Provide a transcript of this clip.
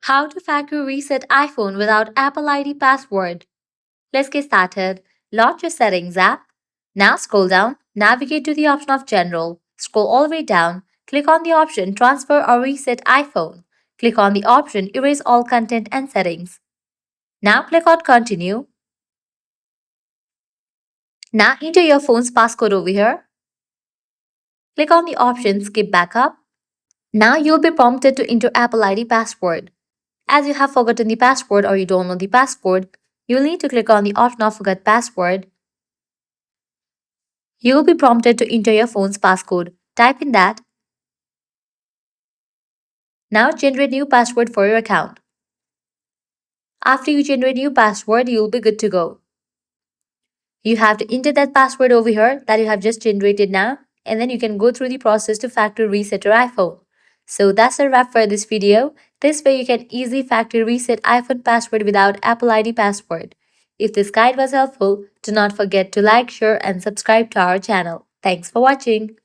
How to factory reset iPhone without Apple ID password. Let's get started. Launch your Settings app. Now scroll down, navigate to the option of General. Scroll all the way down. Click on the option Transfer or Reset iPhone. Click on the option Erase all content and settings. Now click on Continue. Now enter your phone's passcode over here. Click on the option Skip Backup. Now you'll be prompted to enter Apple ID password. As you have forgotten the password or you don't know the password, you'll need to click on the option of Forget Password. You will be prompted to enter your phone's passcode. Type in that. Now generate new password for your account. After you generate new password, you'll be good to go. You have to enter that password over here that you have just generated now, and then you can go through the process to factory reset your iPhone. So that's a wrap for this video. This way you can easily factory reset iPhone password without Apple ID password. If this guide was helpful, do not forget to like, share and subscribe to our channel. Thanks for watching.